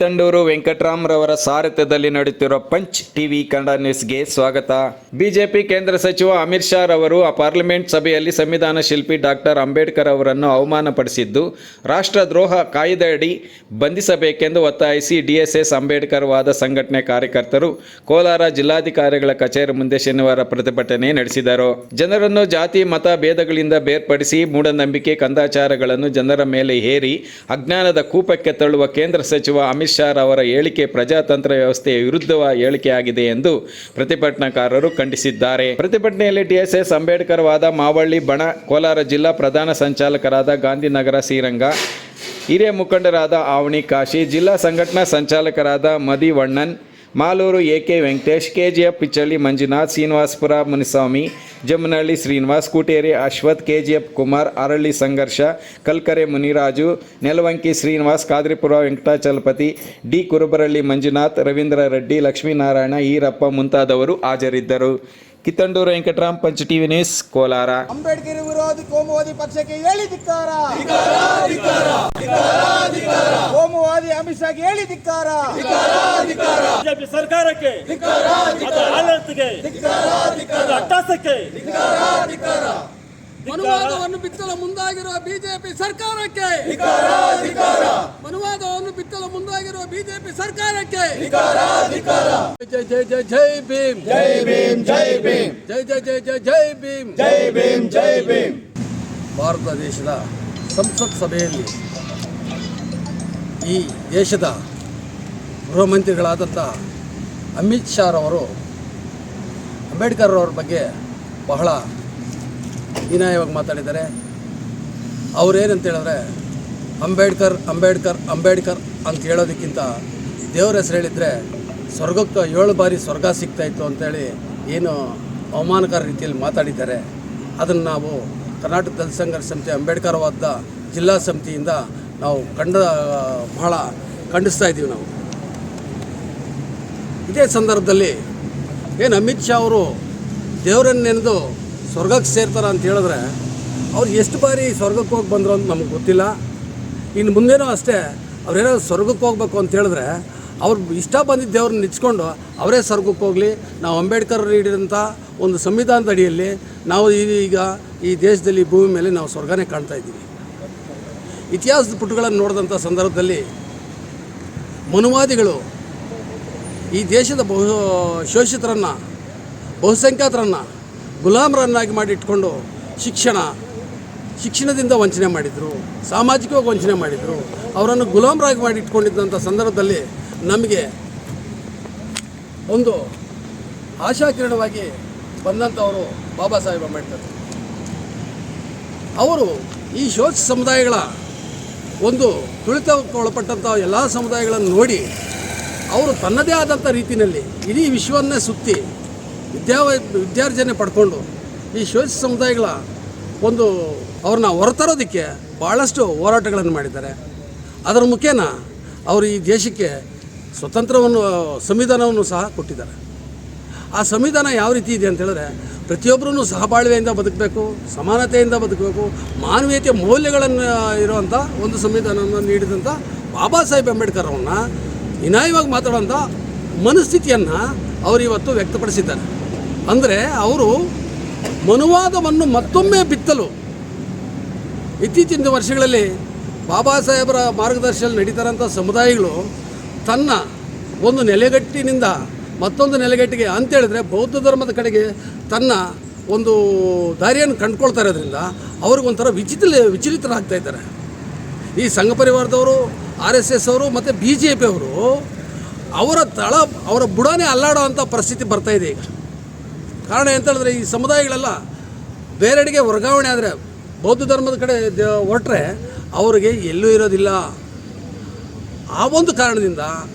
ಕಿತ್ತಂಡೂರು ವೆಂಕಟರಾಮ್ರವರ ಸಾರಥ್ಯದಲ್ಲಿ ನಡೆಯುತ್ತಿರುವ punch TV Kannada ನ್ಯೂಸ್ಗೆ ಸ್ವಾಗತ. ಬಿಜೆಪಿ ಕೇಂದ್ರ ಸಚಿವ ಅಮಿತ್ ಶಾ ರವರು ಪಾರ್ಲಿಮೆಂಟ್ ಸಭೆಯಲ್ಲಿ ಸಂವಿಧಾನ ಶಿಲ್ಪಿ ಡಾಕ್ಟರ್ ಅಂಬೇಡ್ಕರ್ ಅವರನ್ನು ಅವಮಾನಪಡಿಸಿದ್ದು, ರಾಷ್ಟ್ರದ್ರೋಹ ಕಾಯ್ದೆಯಡಿ ಬಂಧಿಸಬೇಕೆಂದು ಒತ್ತಾಯಿಸಿ ಡಿಎಸ್ಎಸ್ ಅಂಬೇಡ್ಕರ್ ವಾದ ಸಂಘಟನೆ ಕಾರ್ಯಕರ್ತರು ಕೋಲಾರ ಜಿಲ್ಲಾಧಿಕಾರಿಗಳ ಕಚೇರಿ ಮುಂದೆ ಶನಿವಾರ ಪ್ರತಿಭಟನೆ ನಡೆಸಿದರು. ಜನರನ್ನು ಜಾತಿ ಮತ ಭೇದಗಳಿಂದ ಬೇರ್ಪಡಿಸಿ ಮೂಢನಂಬಿಕೆ ಕಂದಾಚಾರಗಳನ್ನು ಜನರ ಮೇಲೆ ಹೇರಿ ಅಜ್ಞಾನದ ಕೂಪಕ್ಕೆ ತಳ್ಳುವ ಕೇಂದ್ರ ಸಚಿವ ಅಮಿತ್ ಶಾ ಅವರ ಹೇಳಿಕೆ ಪ್ರಜಾತಂತ್ರ ವ್ಯವಸ್ಥೆಯ ವಿರುದ್ಧ ಹೇಳಿಕೆಯಾಗಿದೆ ಎಂದು ಪ್ರತಿಭಟನಾಕಾರರು ಖಂಡಿಸಿದ್ದಾರೆ. ಪ್ರತಿಭಟನೆಯಲ್ಲಿ ಡಿಎಸ್ಎಸ್ ಅಂಬೇಡ್ಕರ್ ವಾದ ಮಾವಳ್ಳಿ ಬಣ, ಕೋಲಾರ ಜಿಲ್ಲಾ ಪ್ರಧಾನ ಸಂಚಾಲಕರಾದ ಗಾಂಧಿನಗರ ಶ್ರೀರಂಗ, ಹಿರಿಯ ಮುಖಂಡರಾದ ಆವಣಿ ಕಾಶಿ, ಜಿಲ್ಲಾ ಸಂಘಟನಾ ಸಂಚಾಲಕರಾದ Madivannan, Malur A K Venkatesh, KGF Pichchalli Manjunath, Srinivaspur Muniswamy, Jammanahalli Srinivas, Kuteri Ashwath, KGF Kumar, Aralli Sangharsha, Kalkere Muniraju, Nelavanki Srinivas, Kadripura Venkatachalapathi, D Kurubaralli Manjunath, Ravindra Reddy, Lakshminarayana, Eerappa ಮುಂತಾದವರು ಹಾಜರಿದ್ದರು. Kittandur Venkataram, punch TV news, Kolar. Ambedkar ವಿರೋಧಿ ಕೋಮುವಾದಿ ಪಕ್ಷಕ್ಕೆ ಹೇಳಿ ಧಿಕ್ಕಾರ, ಕೋಮುವಾದಿ ಅಮಿತ್ ಶಾಗೆ ಹೇಳಿ ಧಿಕ್ಕಾರ, ಬಿಜೆಪಿ ಸರ್ಕಾರಕ್ಕೆ, ಆಡಳಿತಕ್ಕೆ, ಅಟ್ಟಹಾಸಕ್ಕೆ, ಮನುವಾದವನ್ನು ಬಿತ್ತಲು ಮುಂದಾಗಿರುವ ಬಿಜೆಪಿ ಸರ್ಕಾರಕ್ಕೆ, ಮನುವಾದವನ್ನು ಬಿತ್ತಲು ಮುಂದಾಗಿರುವ ಬಿಜೆಪಿ ಸರ್ಕಾರಕ್ಕೆ ಜೈ ಜೈ ಜೈ ಜೈ ಭೀಮ್, ಜೈ ಭೀಮ್, ಜೈ ಭೀಮ್, ಜೈ ಜೈ ಜೈ ಜೈ ಜೈ ಭೀಮ್, ಜೈ ಭೀಮ್, ಜೈ ಭೀಮ್. ಭಾರತ ದೇಶದ ಸಂಸತ್ ಸಭೆಯಲ್ಲಿ ಈ ದೇಶದ ಗೃಹ ಮಂತ್ರಿಗಳಾದಂಥ ಅಮಿತ್ ಶಾ ಅವರು ಅಂಬೇಡ್ಕರ್ ಅವರ ಬಗ್ಗೆ ಬಹಳ ಹೀನಾಯವಾಗಿ ಮಾತಾಡಿದ್ದಾರೆ. ಅವರೇನಂತ ಹೇಳಿದ್ರೆ ಅಂಬೇಡ್ಕರ್ ಅಂಬೇಡ್ಕರ್ ಅಂಬೇಡ್ಕರ್ ಅಂತ ಹೇಳೋದಕ್ಕಿಂತ ದೇವರ ಹೆಸರು ಹೇಳಿದರೆ ಸ್ವರ್ಗಕ್ಕೆ 7 ಬಾರಿ ಸ್ವರ್ಗ ಸಿಗ್ತಾಯಿತ್ತು ಅಂತೇಳಿ ಏನು ಅವಮಾನಕರ ರೀತಿಯಲ್ಲಿ ಮಾತಾಡಿದ್ದಾರೆ. ಅದನ್ನು ನಾವು ಕರ್ನಾಟಕ ದಲಿತ ಸಂಘರ್ಷ ಸಮಿತಿ ಅಂಬೇಡ್ಕರ್ ವಾದ ಜಿಲ್ಲಾ ಸಮಿತಿಯಿಂದ ನಾವು ಬಹಳ ಖಂಡಿಸ್ತಾ ಇದ್ದೀವಿ. ನಾವು ಇದೇ ಸಂದರ್ಭದಲ್ಲಿ ಏನು ಅಮಿತ್ ಶಾ ಅವರು ದೇವರನ್ನು ನೆನೆದು ಸ್ವರ್ಗಕ್ಕೆ ಸೇರ್ತಾರೆ ಅಂತ ಹೇಳಿದ್ರೆ ಅವ್ರು ಎಷ್ಟು ಬಾರಿ ಸ್ವರ್ಗಕ್ಕೆ ಹೋಗಿ ಬಂದರು ಅಂತ ನಮಗೆ ಗೊತ್ತಿಲ್ಲ. ಇನ್ನು ಮುಂದೇನೂ ಅಷ್ಟೇ, ಅವ್ರೇನಾದ್ರು ಸ್ವರ್ಗಕ್ಕೆ ಹೋಗ್ಬೇಕು ಅಂತ ಹೇಳಿದ್ರೆ ಅವ್ರು ಇಷ್ಟ ಬಂದಿದ್ದ ದೇವ್ರನ್ನ ನಿಚ್ಕೊಂಡು ಅವರೇ ಸ್ವರ್ಗಕ್ಕೆ ಹೋಗಲಿ. ನಾವು ಅಂಬೇಡ್ಕರ್ ನೀಡಿದಂಥ ಒಂದು ಸಂವಿಧಾನದ ಅಡಿಯಲ್ಲಿ ನಾವು ಈಗ ಈ ದೇಶದಲ್ಲಿ ಭೂಮಿ ಮೇಲೆ ನಾವು ಸ್ವರ್ಗನೇ ಕಾಣ್ತಾ ಇದ್ದೀವಿ. ಇತಿಹಾಸದ ಪುಟಗಳನ್ನು ನೋಡಿದಂಥ ಸಂದರ್ಭದಲ್ಲಿ ಮನುವಾದಿಗಳು ಈ ದೇಶದ ಶೋಷಿತರನ್ನು, ಬಹುಸಂಖ್ಯಾತರನ್ನು ಗುಲಾಮರನ್ನಾಗಿ ಮಾಡಿಟ್ಕೊಂಡು ಶಿಕ್ಷಣದಿಂದ ವಂಚನೆ ಮಾಡಿದರು, ಸಾಮಾಜಿಕವಾಗಿ ವಂಚನೆ ಮಾಡಿದರು. ಅವರನ್ನು ಗುಲಾಮರಾಗಿ ಮಾಡಿಟ್ಕೊಂಡಿದ್ದಂಥ ಸಂದರ್ಭದಲ್ಲಿ ನಮಗೆ ಒಂದು ಆಶಾಕಿರಣವಾಗಿ ಬಂದಂಥವರು ಬಾಬಾ ಸಾಹೇಬ್ ಅಂಬೇಡ್ಕರ್. ಅವರು ಈ ಶೋಷಿತ ಸಮುದಾಯಗಳ ಒಂದು ತುಳಿತಕ್ಕೆ ಒಳಪಟ್ಟಂಥ ಎಲ್ಲ ಸಮುದಾಯಗಳನ್ನು ನೋಡಿ ಅವರು ತನ್ನದೇ ಆದಂಥ ರೀತಿಯಲ್ಲಿ ಇಡೀ ವಿಶ್ವವನ್ನೇ ಸುತ್ತಿ ವಿದ್ಯಾರ್ಜನೆ ಪಡ್ಕೊಂಡು ಈ ಶೋಷಿತ ಸಮುದಾಯಗಳ ಒಂದು ಅವ್ರನ್ನ ಹೊರತರೋದಕ್ಕೆ ಭಾಳಷ್ಟು ಹೋರಾಟಗಳನ್ನು ಮಾಡಿದ್ದಾರೆ. ಅದರ ಮುಖೇನ ಅವರು ಈ ದೇಶಕ್ಕೆ ಸ್ವತಂತ್ರವನ್ನು, ಸಂವಿಧಾನವನ್ನು ಸಹ ಕೊಟ್ಟಿದ್ದಾರೆ. ಆ ಸಂವಿಧಾನ ಯಾವ ರೀತಿ ಇದೆ ಅಂತ ಹೇಳಿದ್ರೆ ಪ್ರತಿಯೊಬ್ಬರೂ ಸಹಬಾಳ್ವೆಯಿಂದ ಬದುಕಬೇಕು, ಸಮಾನತೆಯಿಂದ ಬದುಕಬೇಕು, ಮಾನವೀಯತೆಯ ಮೌಲ್ಯಗಳನ್ನು ಇರುವಂಥ ಒಂದು ಸಂವಿಧಾನವನ್ನು ನೀಡಿದಂಥ ಬಾಬಾ ಸಾಹೇಬ್ ಅಂಬೇಡ್ಕರ್ ಅವ್ರನ್ನ ಹೀನಾಯವಾಗಿ ಮಾತಾಡುವಂಥ ಮನಸ್ಥಿತಿಯನ್ನು ಅವರು ಇವತ್ತು ವ್ಯಕ್ತಪಡಿಸಿದ್ದಾರೆ. ಅಂದರೆ ಅವರು ಮನುವಾದವನ್ನು ಮತ್ತೊಮ್ಮೆ ಬಿತ್ತಲು ಇತ್ತೀಚಿನ ವರ್ಷಗಳಲ್ಲಿ ಬಾಬಾ ಸಾಹೇಬರ ಮಾರ್ಗದರ್ಶನದಲ್ಲಿ ನಡೀತಾರಂಥ ಸಮುದಾಯಗಳು ತನ್ನ ಒಂದು ನೆಲೆಗಟ್ಟಿನಿಂದ ಮತ್ತೊಂದು ನೆಲೆಗಟ್ಟಿಗೆ ಅಂತೇಳಿದ್ರೆ ಬೌದ್ಧ ಧರ್ಮದ ಕಡೆಗೆ ತನ್ನ ಒಂದು ದಾರಿಯನ್ನು ಕಂಡುಕೊಳ್ತಾ ಇರೋದ್ರಿಂದ ಅವ್ರಿಗೊಂಥರ ವಿಚಲಿತರಾಗ್ತಾ ಇದ್ದಾರೆ. ಈ ಸಂಘ ಪರಿವಾರದವರು, RSS ಅವರು ಮತ್ತು BJP ಅವರು ಅವರ ಬುಡಾನೇ ಅಲ್ಲಾಡೋ ಅಂಥ ಪರಿಸ್ಥಿತಿ ಬರ್ತಾಯಿದೆ ಈಗ. ಕಾರಣ ಎಂತೇಳಿದ್ರೆ ಈ ಸಮುದಾಯಗಳೆಲ್ಲ ಬೇರೆಡೆಗೆ ವರ್ಗಾವಣೆ ಆದರೆ, ಬೌದ್ಧ ಧರ್ಮದ ಕಡೆ ಹೊರಟ್ರೆ ಅವರಿಗೆ ಎಲ್ಲೂ ಇರೋದಿಲ್ಲ. ಆ ಒಂದು ಕಾರಣದಿಂದ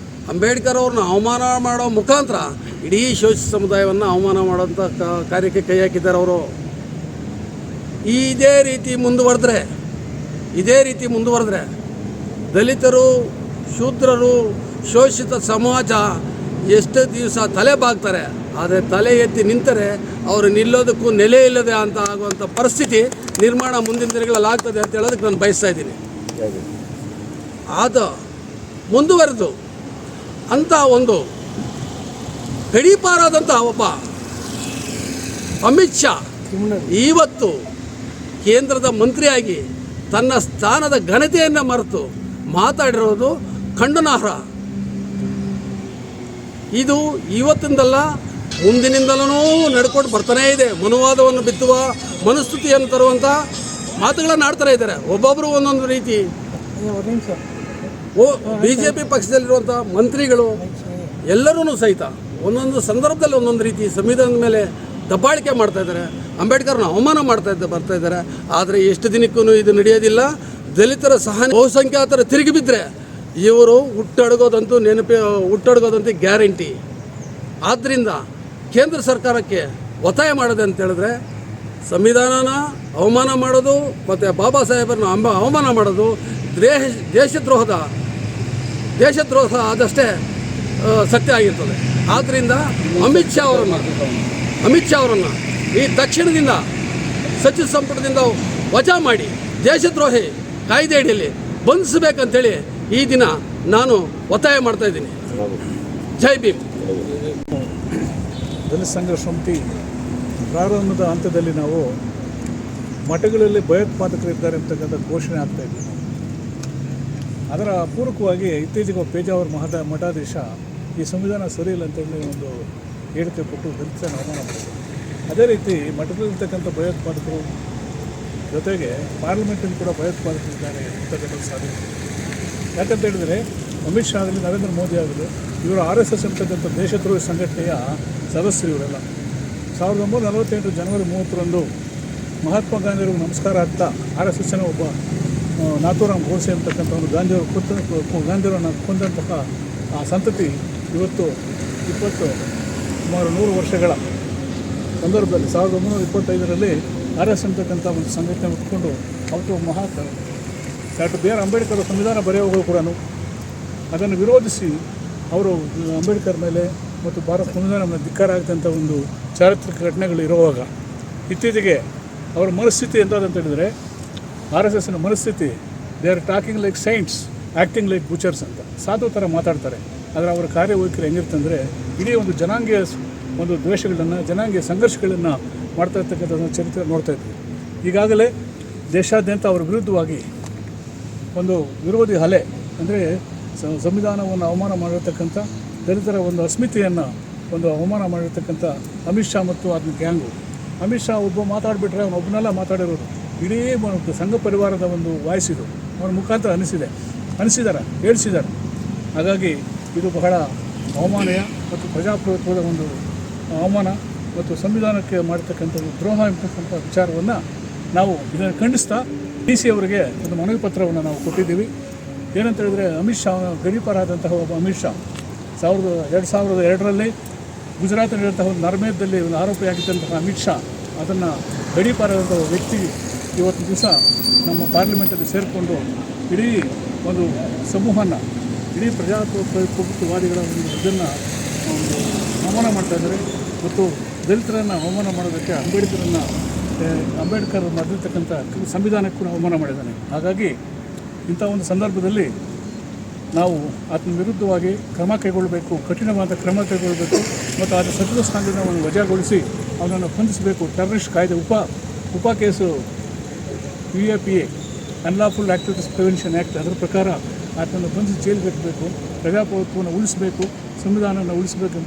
ಅಂಬೇಡ್ಕರ್ ಅವ್ರನ್ನ ಅವಮಾನ ಮಾಡೋ ಮುಖಾಂತರ ಇಡೀ ಶೋಷಿತ ಸಮುದಾಯವನ್ನು ಅವಮಾನ ಮಾಡೋಂಥ ಕಾರ್ಯಕ್ಕೆ ಕೈ ಹಾಕಿದ್ದಾರೆ ಅವರು. ಇದೇ ರೀತಿ ಮುಂದುವರೆದ್ರೆ ದಲಿತರು, ಶೂದ್ರರು, ಶೋಷಿತ ಸಮಾಜ ಎಷ್ಟು ದಿವಸ ತಲೆ ಬಾಗ್ತಾರೆ. ಆದರೆ ತಲೆ ಎತ್ತಿ ನಿಂತರೆ ಅವರು ನಿಲ್ಲೋದಕ್ಕೂ ನೆಲೆ ಇಲ್ಲದೆ ಅಂತ ಆಗುವಂಥ ಪರಿಸ್ಥಿತಿ ನಿರ್ಮಾಣ ಮುಂದಿನ ದಿನಗಳಲ್ಲಿ ಆಗ್ತದೆ ಅಂತ ಹೇಳೋದಕ್ಕೆ ನಾನು ಬಯಸ್ತಾ ಇದ್ದೀನಿ. ಮುಂದುವರೆದು ಅಂಥ ಒಂದು ಗಡೀಪಾರಾದಂಥ ಒಬ್ಬ ಅಮಿತ್ ಶಾ ಇವತ್ತು ಕೇಂದ್ರದ ಮಂತ್ರಿಯಾಗಿ ತನ್ನ ಸ್ಥಾನದ ಘನತೆಯನ್ನು ಮರೆತು ಮಾತಾಡಿರೋದು ಖಂಡನಾರ್ಹ. ಇದು ಇವತ್ತಿಂದಲ್ಲ ಮುಂದಿನಿಂದಲೂ ನಡ್ಕೊಂಡು ಬರ್ತಾನೇ ಇದೆ. ಮನುವಾದವನ್ನು ಬಿತ್ತುವ ಮನಸ್ಥಿತಿಯನ್ನು ತರುವಂಥ ಮಾತುಗಳನ್ನು ಆಡ್ತಾನೆ ಇದ್ದಾರೆ. ಒಬ್ಬೊಬ್ಬರು ಒಂದೊಂದು ರೀತಿ. BJP ಪಕ್ಷದಲ್ಲಿರುವಂಥ ಮಂತ್ರಿಗಳು ಎಲ್ಲರೂ ಸಹಿತ ಒಂದೊಂದು ಸಂದರ್ಭದಲ್ಲಿ ಒಂದೊಂದು ರೀತಿ ಸಂವಿಧಾನದ ಮೇಲೆ ದಬ್ಬಾಳಿಕೆ ಮಾಡ್ತಾ ಇದ್ದಾರೆ, ಅಂಬೇಡ್ಕರ್ನ ಅವಮಾನ ಬರ್ತಾ ಇದ್ದಾರೆ. ಆದರೆ ಎಷ್ಟು ದಿನಕ್ಕೂ ಇದು ನಡೆಯೋದಿಲ್ಲ. ದಲಿತರ ಸಹನೆ ಬಹುಸಂಖ್ಯಾತರ ತಿರುಗಿ ಬಿದ್ದರೆ ಇವರು ಹುಟ್ಟಡಗೋದಂತೂ ಗ್ಯಾರಂಟಿ. ಆದ್ದರಿಂದ ಕೇಂದ್ರ ಸರ್ಕಾರಕ್ಕೆ ಒತ್ತಾಯ ಮಾಡೋದು ಅಂತ ಹೇಳಿದ್ರೆ ಸಂವಿಧಾನನ ಅವಮಾನ ಮಾಡೋದು ಮತ್ತು ಬಾಬಾ ಸಾಹೇಬರನ್ನ ಅವಮಾನ ಮಾಡೋದು ದೇಶದ್ರೋಹ ಆದಷ್ಟೇ ಸತ್ಯ ಆಗಿರ್ತದೆ. ಆದ್ದರಿಂದ ಅಮಿತ್ ಶಾ ಅವರನ್ನು ಈ ತಕ್ಷಣದಿಂದ ಸಚಿವ ಸಂಪುಟದಿಂದ ವಜಾ ಮಾಡಿ ದೇಶದ್ರೋಹಿ ಕಾಯ್ದೆ ಅಡಿಯಲ್ಲಿ ಬಂಧಿಸಬೇಕಂತೇಳಿ ಈ ದಿನ ನಾನು ಒತ್ತಾಯ ಮಾಡ್ತಾ ಇದ್ದೀನಿ. ಜೈ ಭೀಮ್. ದಲಿತ ಸಂಘರ್ಷ ಸಮಿತಿ ಪ್ರಾರಂಭದ ಹಂತದಲ್ಲಿ ನಾವು ಮಠಗಳಲ್ಲಿ ಭಯೋತ್ಪಾದಕರಿದ್ದಾರೆ ಅಂತಕ್ಕಂಥ ಘೋಷಣೆ ಆಗ್ತಾಯಿದ್ವಿ. ಅದರ ಪೂರಕವಾಗಿ ಇತ್ತೀಚೆಗೆ ಪೇಜಾವರ ಮಠಾಧೀಶ ಈ ಸಂವಿಧಾನ ಸರಿಯಿಲ್ಲ ಅಂತೇಳಿ ಒಂದು ಹೇಳಿಕೆ ಕೊಟ್ಟು ದಲಿತನ ಅವಮಾನ ಮಾಡಿದರು. ಅದೇ ರೀತಿ ಮಠದಲ್ಲಿರ್ತಕ್ಕಂಥ ಭಯೋತ್ಪಾದಕರು ಜೊತೆಗೆ ಪಾರ್ಲಿಮೆಂಟಲ್ಲಿ ಕೂಡ ಭಯೋತ್ಪಾದಕರಿದ್ದಾರೆ ಅಂತಕ್ಕಂಥ ಸಾಧ್ಯತೆ. ಯಾಕಂತ ಹೇಳಿದರೆ ಅಮಿತ್ ಶಾ ಆಗಲಿ ನರೇಂದ್ರ ಮೋದಿ ಆಗಲಿ ಇವರು RSS ಅಂತಕ್ಕಂಥ ದೇಶದ್ರೋಹಿ ಸಂಘಟನೆಯ ಸದಸ್ಯರು ಇವರೆಲ್ಲ. 1948 ಜನವರಿ 30ರಂದು ಮಹಾತ್ಮ ಗಾಂಧಿಯವ್ರಿಗೆ ನಮಸ್ಕಾರ ಆಗ್ತಾ RSSನ ಒಬ್ಬ ನಾಥೂರಾಮ್ ಗೋಡ್ಸೆ ಅಂತಕ್ಕಂಥವ್ರು ಗಾಂಧಿಯವರನ್ನು ಕೊಂದಂತಹ ಆ ಸಂತತಿ ಇವತ್ತು ಸುಮಾರು 100 ವರ್ಷಗಳ ಸಂದರ್ಭದಲ್ಲಿ 1925ರಲ್ಲಿ RSS ಅಂತಕ್ಕಂಥ ಒಂದು ಸಂಘಟನೆ ಉಟ್ಕೊಂಡು ಅವತ್ತು ಡಾಕ್ಟರ್ B.R. ಅಂಬೇಡ್ಕರ್ ಸಂವಿಧಾನ ಬರೆಯುವಾಗ ಕೂಡ ಅದನ್ನು ವಿರೋಧಿಸಿ ಅವರು ಅಂಬೇಡ್ಕರ್ ಮೇಲೆ ಮತ್ತು ಭಾರತ ಸಂವಿಧಾನ ಧಿಕ್ಕಾರ ಆಗ್ತಂಥ ಒಂದು ಚಾರಿತ್ರಿಕ ಘಟನೆಗಳು ಇರುವಾಗ ಇತ್ತೀಚೆಗೆ ಅವರ ಮನಸ್ಥಿತಿ ಎಂಥದಂತ ಹೇಳಿದರೆ RSSನ ಮನಸ್ಥಿತಿ they are talking like saints acting like butchers ಅಂತ ಸಾಧು ಥರ ಮಾತಾಡ್ತಾರೆ. ಆದರೆ ಅವರ ಕಾರ್ಯವೈಖರಿ ಹೆಂಗಿರ್ತಂದರೆ ಇಡೀ ಒಂದು ಜನಾಂಗೀಯ ಒಂದು ದ್ವೇಷಗಳನ್ನು ಜನಾಂಗೀಯ ಸಂಘರ್ಷಗಳನ್ನು ಮಾಡ್ತಾ ಇರ್ತಕ್ಕಂಥ ಚರಿತ್ರೆ ನೋಡ್ತಾ ಇದ್ವಿ. ಈಗಾಗಲೇ ದೇಶಾದ್ಯಂತ ಅವರ ವಿರುದ್ಧವಾಗಿ ಒಂದು ವಿರೋಧಿ ಅಲೆ ಅಂದರೆ ಸಂವಿಧಾನವನ್ನು ಅವಮಾನ ಮಾಡಿರ್ತಕ್ಕಂಥ ದಲಿತರ ಒಂದು ಅಸ್ಮಿತೆಯನ್ನು ಒಂದು ಅವಮಾನ ಮಾಡಿರ್ತಕ್ಕಂಥ ಅಮಿತ್ ಶಾ ಮತ್ತು ಅದನ್ನ ಗ್ಯಾಂಗು. ಅಮಿತ್ ಶಾ ಒಬ್ಬ ಮಾತಾಡಿಬಿಟ್ರೆ ಅವನೊಬ್ಬನೆಲ್ಲ ಮಾತಾಡಿರೋದು ಇಡೀ ಸಂಘ ಪರಿವಾರದ ಒಂದು ವಾಯ್ಸ್ ಇದು ಅವನ ಮುಖಾಂತರ ಹೇಳಿಸಿದ್ದಾರೆ. ಹಾಗಾಗಿ ಇದು ಬಹಳ ಅವಮಾನೀಯ ಮತ್ತು ಪ್ರಜಾಪ್ರಭುತ್ವದ ಒಂದು ಅವಮಾನ ಮತ್ತು ಸಂವಿಧಾನಕ್ಕೆ ಮಾಡತಕ್ಕಂಥ ದ್ರೋಹ ಎಂಬತಕ್ಕಂಥ ವಿಚಾರವನ್ನು ನಾವು ಇದನ್ನು ಖಂಡಿಸ್ತಾ DC ಅವರಿಗೆ ಒಂದು ಮನವಿ ಪತ್ರವನ್ನು ನಾವು ಕೊಟ್ಟಿದ್ದೀವಿ. ಏನಂತ ಹೇಳಿದರೆ ಅಮಿತ್ ಶಾ ಗಡೀಪಾರಾದಂತಹ ಒಬ್ಬ ಅಮಿತ್ ಶಾ 2002ರಲ್ಲಿ ಗುಜರಾತ್ನಲ್ಲಿರುವಂತಹ ಒಂದು ನರ್ಮೇದಲ್ಲಿ ಒಂದು ಆರೋಪಿಯಾಗಿದ್ದಂತಹ ಅಮಿತ್ ಶಾ ಅದನ್ನು ಗಡೀಪಾರಾದಂಥ ವ್ಯಕ್ತಿ ಇವತ್ತು ದಿವಸ ನಮ್ಮ ಪಾರ್ಲಿಮೆಂಟಲ್ಲಿ ಸೇರಿಕೊಂಡು ಇಡೀ ಒಂದು ಸಮೂಹನ ಇಡೀ ಪ್ರಜಾಪ್ರಭುತ್ವವಾದಿಗಳ ಒಂದು ಇದನ್ನು ಒಂದು ಅವಮಾನ ಮಾಡ್ತಾಯಿದ್ದಾರೆ ಮತ್ತು ದಲಿತರನ್ನು ಅವಮಾನ ಮಾಡೋದಕ್ಕೆ ಅಂಬೇಡ್ಕರ್ ಮಾಡಿರ್ತಕ್ಕಂಥ ಸಂವಿಧಾನಕ್ಕೆ ಕೂಡ ಅವಮಾನ ಮಾಡಿದ್ದಾನೆ. ಹಾಗಾಗಿ ಇಂಥ ಒಂದು ಸಂದರ್ಭದಲ್ಲಿ ನಾವು ಆತನ ವಿರುದ್ಧವಾಗಿ ಕ್ರಮ ಕೈಗೊಳ್ಳಬೇಕು, ಕಠಿಣವಾದ ಕ್ರಮ ಕೈಗೊಳ್ಳಬೇಕು ಮತ್ತು ಅದರ ಸಚಿವ ಸ್ಥಾನದಿಂದ ಅವನು ವಜಾಗೊಳಿಸಿ ಅವನನ್ನು ಬಂಧಿಸಬೇಕು. ಟೆರರಿಸ್ಟ್ ಕಾಯ್ದೆ ಉಪ case UAPA unlawful activities prevention act ಅದರ ಪ್ರಕಾರ ಆತನನ್ನು ಬಂಧಿಸಿ ಜೈಲಿಗೆ ಹಾಕಬೇಕು, ಪ್ರಜಾಪ್ರಭುತ್ವವನ್ನು ಉಳಿಸಬೇಕು, ಸಂವಿಧಾನವನ್ನು ಉಳಿಸಬೇಕು.